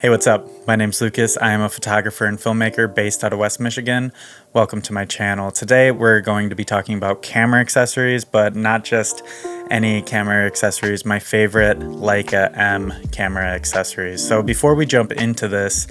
Hey, what's up? My name's Lucas. I am a photographer and filmmaker based out of West Michigan. Welcome to my channel. Today we're going to be talking about camera accessories, but not just any camera accessories, my favorite Leica M camera accessories. So before we jump into this,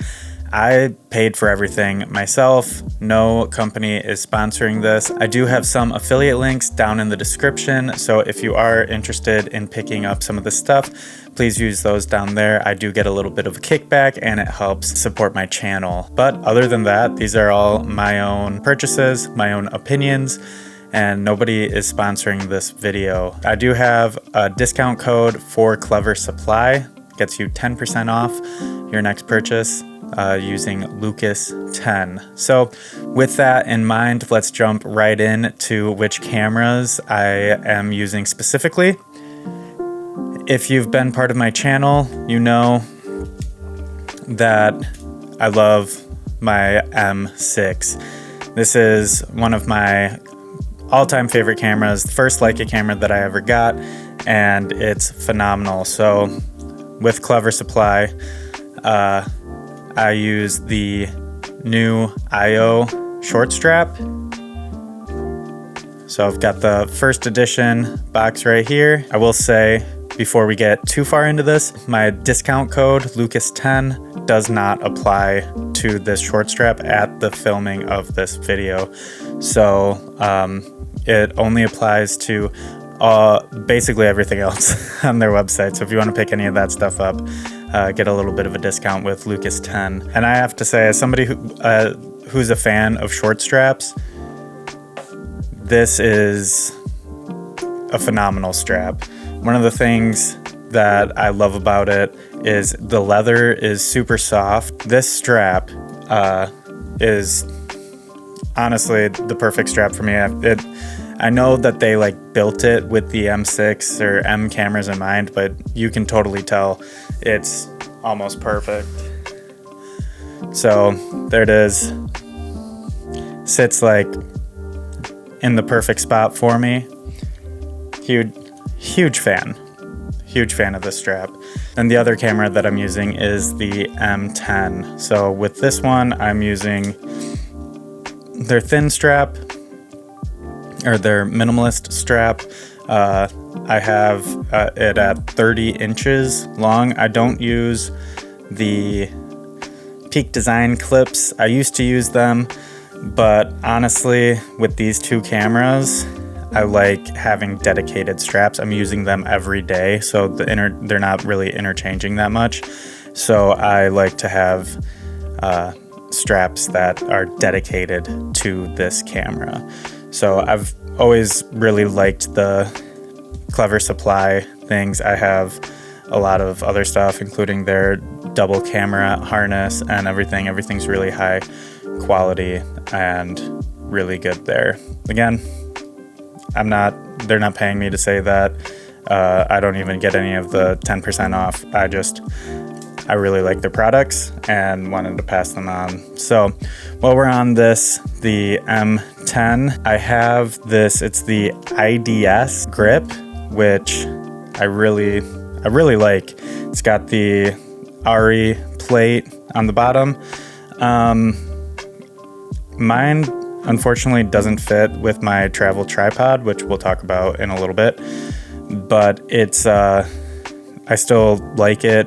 I paid for everything myself. No company is sponsoring this. I do have some affiliate links down in the description, so if you are interested in picking up some of the stuff, please use those down there. I do get a little bit of a kickback and it helps support my channel. But other than that, these are all my own purchases, my own opinions, and nobody is sponsoring this video. I do have a discount code for Clever Supply. Gets you 10% off your next purchase using Lucas10. So with that in mind, let's jump right in to which cameras I am using specifically. If you've been part of my channel, you know that I love my M6. This is one of my all-time favorite cameras, the first Leica camera that I ever got, and it's phenomenal. So with Clever Supply, I use the new IO short strap. So I've got the first edition box right here. I will say, before we get too far into this, my discount code Lucas10 does not apply to this short strap at the filming of this video. So it only applies to basically everything else on their website. So if you want to pick any of that stuff up, get a little bit of a discount with Lucas10. And I have to say, as somebody who's a fan of short straps, this is a phenomenal strap. One of the things that I love about it is the leather is super soft. This strap is honestly the perfect strap for me. I know that they built it with the M6 or M cameras in mind, but you can totally tell it's almost perfect. So there it is. Sits in the perfect spot for me. Huge fan of this strap. And the other camera that I'm using is the M10. So with this one, I'm using their thin strap, or their minimalist strap. I have it at 30 inches long. I don't use the Peak Design clips. I used to use them, but honestly, with these two cameras, I like having dedicated straps. I'm using them every day, so they're not really interchanging that much. So I like to have straps that are dedicated to this camera. So I've always really liked the Clever Supply things. I have a lot of other stuff, including their double camera harness and everything. Everything's really high quality and really good there. Again, they're not paying me to say that. I don't even get any of the 10% off. I really like their products and wanted to pass them on. So while we're on this, the M10, I have this, it's the IDS grip, which I really like. It's got the RE plate on the bottom. Mine unfortunately doesn't fit with my travel tripod, which we'll talk about in a little bit, but I still like it.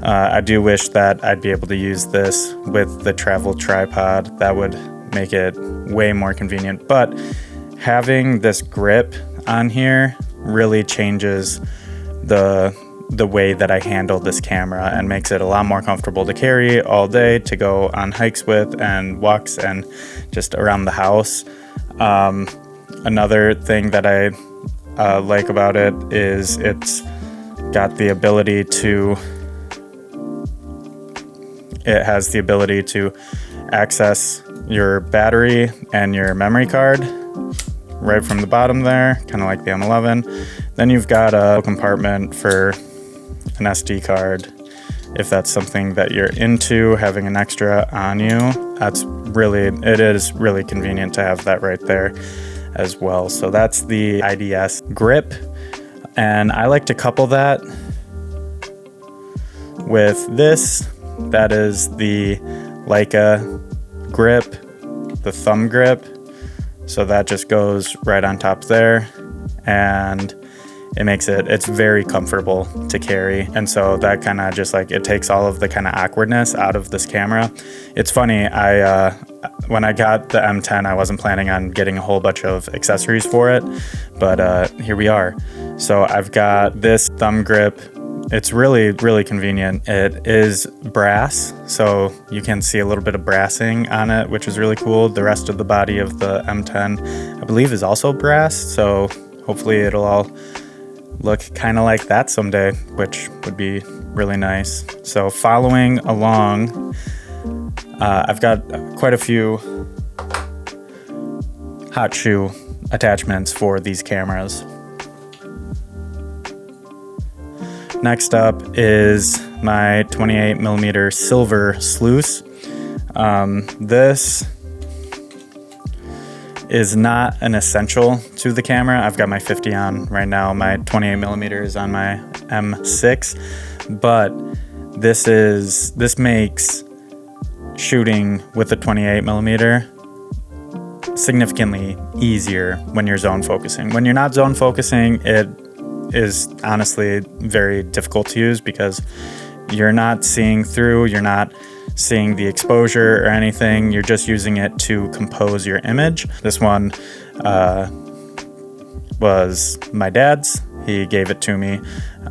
I do wish that I'd be able to use this with the travel tripod. That would make it way more convenient, but having this grip on here really changes the way that I handle this camera and makes it a lot more comfortable to carry all day, to go on hikes with and walks and just around the house. Another thing that I like about it is it's got the ability to access your battery and your memory card right from the bottom there, kind of like the M11. Then you've got a compartment for an SD card if that's something that you're into, having an extra on you. It is really convenient to have that right there as well. So that's the IDS grip, and I like to couple that with this that is the Leica grip, the thumb grip. So that just goes right on top there, and it's very comfortable to carry. And so that kind of just like, it takes all of the kind of awkwardness out of this camera. It's funny, when I got the M10, I wasn't planning on getting a whole bunch of accessories for it, but here we are. So I've got this thumb grip. It's really, really convenient. It is brass, so you can see a little bit of brassing on it, which is really cool. The rest of the body of the M10, I believe, is also brass, so hopefully it'll all look kind of like that someday, which would be really nice. So following along, I've got quite a few hot shoe attachments for these cameras. Next up is my 28mm silver sluice. This is not an essential to the camera. I've got my 50 on right now. My 28mm is on my M6, but this makes shooting with the 28mm significantly easier when you're zone focusing. When you're not zone focusing, it is honestly very difficult to use because you're not seeing through, you're not seeing the exposure or anything, you're just using it to compose your image. This one was my dad's. He gave it to me.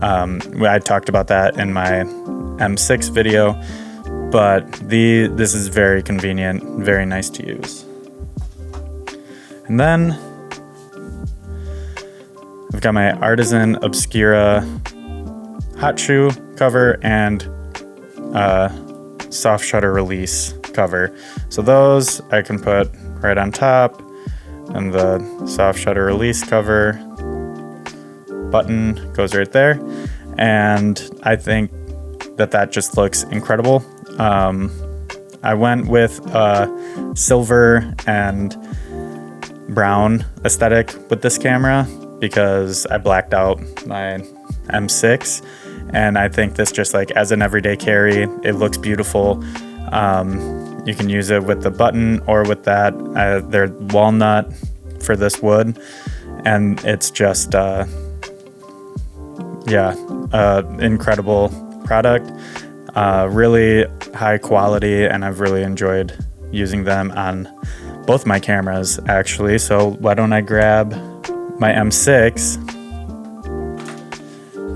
I talked about that in my M6 video, but this is very convenient, very nice to use. And then I've got my Artisan Obscura hot shoe cover and soft shutter release cover. So those I can put right on top, and the soft shutter release cover button goes right there. And I think that just looks incredible. I went with a silver and brown aesthetic with this camera because I blacked out my M6, and I think this just like as an everyday carry, it looks beautiful. You can use it with the button or with that. They're walnut for this wood, and it's just incredible product, really high quality, and I've really enjoyed using them on both my cameras actually. So why don't I grab my M6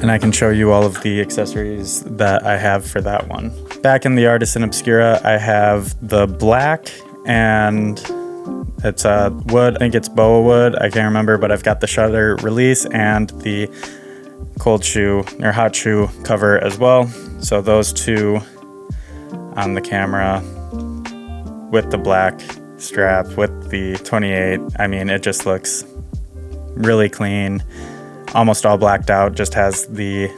and I can show you all of the accessories that I have for that one. Back in the Artisan Obscura, I have the black, and it's wood. I think it's boa wood, I can't remember, but I've got the shutter release and the cold shoe or hot shoe cover as well. So those two on the camera with the black strap with the 28. I mean, it just looks really clean, almost all blacked out, just has the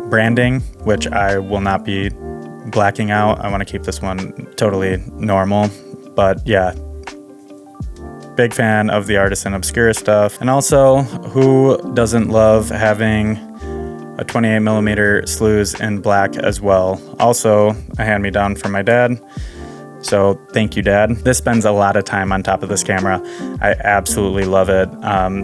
branding, which I will not be blacking out. I want to keep this one totally normal, but yeah, big fan of the Artisan Obscura stuff. And also, who doesn't love having a 28mm slews in black as well? Also a hand-me-down from my dad. So thank you, Dad. This spends a lot of time on top of this camera. I absolutely love it.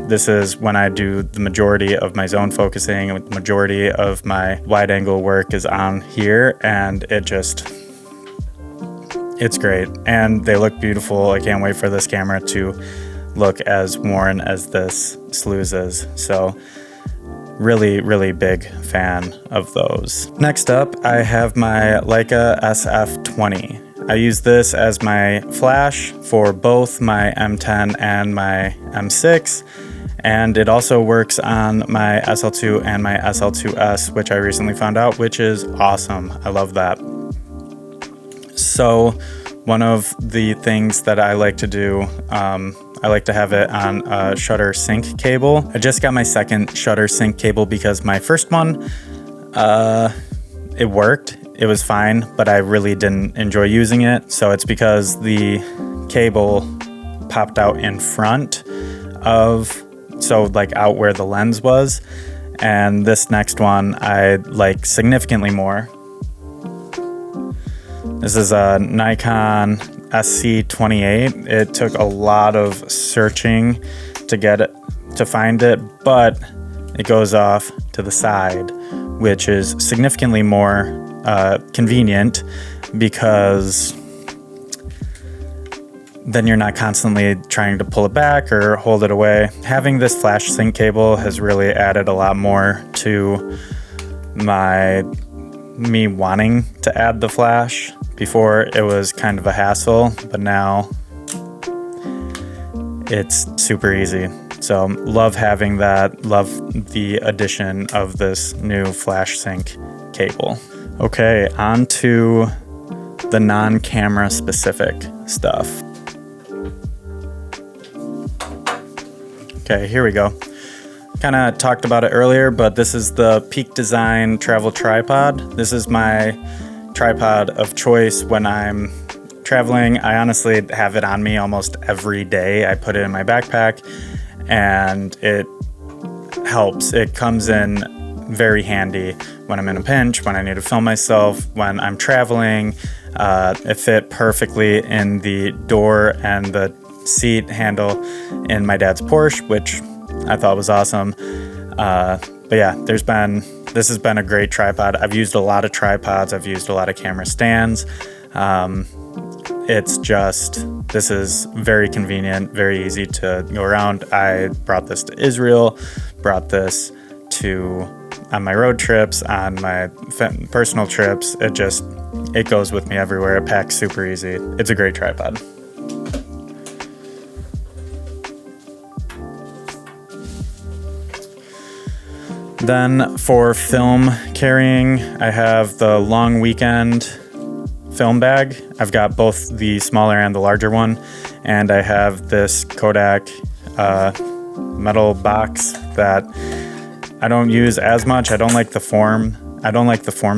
This is when I do the majority of my zone focusing, the majority of my wide angle work is on here, and it's great. And they look beautiful. I can't wait for this camera to look as worn as this slews is. So really, really big fan of those. Next up, I have my Leica SF20. I use this as my flash for both my M10 and my M6, and it also works on my SL2 and my SL2S, which I recently found out, which is awesome. I love that. So one of the things that I like to do, I like to have it on a shutter sync cable. I just got my second shutter sync cable because my first one, it worked. It was fine, but I really didn't enjoy using it. So it's because the cable popped out in front of, so like out where the lens was. And this next one I like significantly more. This is a Nikon SC28. It took a lot of searching to get it, to find it, but it goes off to the side, which is significantly more convenient because then you're not constantly trying to pull it back or hold it away. Having this flash sync cable has really added a lot more to me wanting to add the flash. Before it was kind of a hassle, but now it's super easy. So love having that, love the addition of this new flash sync cable. Okay, on to the non-camera specific stuff. Okay, here we go. Kind of talked about it earlier, but this is the Peak Design travel tripod. This is my tripod of choice when I'm traveling. I honestly have it on me almost every day. I put it in my backpack and it helps. It comes in very handy when I'm in a pinch, when I need to film myself, when I'm traveling. It fit perfectly in the door and the seat handle in my dad's Porsche, which I thought was awesome. But yeah, this has been a great tripod. I've used a lot of tripods. I've used a lot of camera stands. This is very convenient, very easy to go around. I brought this to Israel, brought this on my road trips, on my personal trips. It goes with me everywhere. It packs super easy. It's a great tripod. Then for film carrying, I have the long weekend film bag. I've got both the smaller and the larger one, and I have this Kodak metal box that I don't use as much. I don't like the form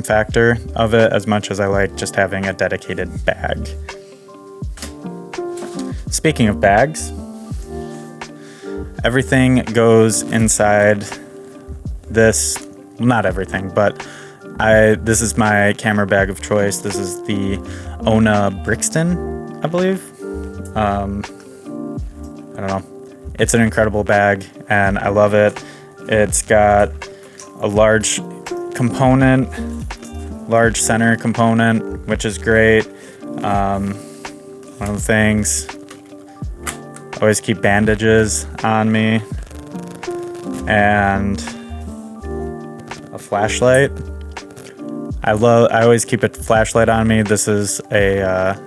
factor of it as much as I like just having a dedicated bag. Speaking of bags, everything goes inside this. Well, not everything, but this is my camera bag of choice. This is the Ona Brixton, I believe. I don't know. It's an incredible bag and I love it. It's got a large center component, which is great. One of the things, I always keep bandages on me and a flashlight. I always keep a flashlight on me. This is a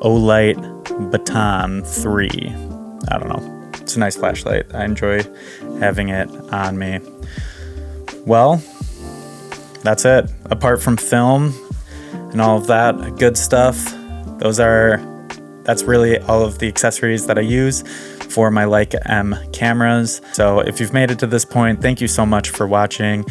Olight Baton 3. I don't know. It's a nice flashlight. I enjoy having it on me. Well, that's it. Apart from film and all of that good stuff, that's really all of the accessories that I use for my Leica M cameras. So if you've made it to this point, thank you so much for watching.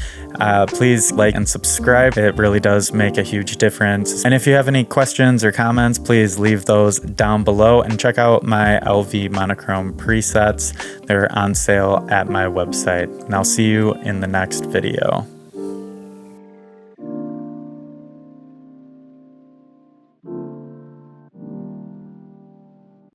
Please like and subscribe. It really does make a huge difference. And if you have any questions or comments, please leave those down below and check out my LV monochrome presets. They're on sale at my website. And I'll see you in the next video.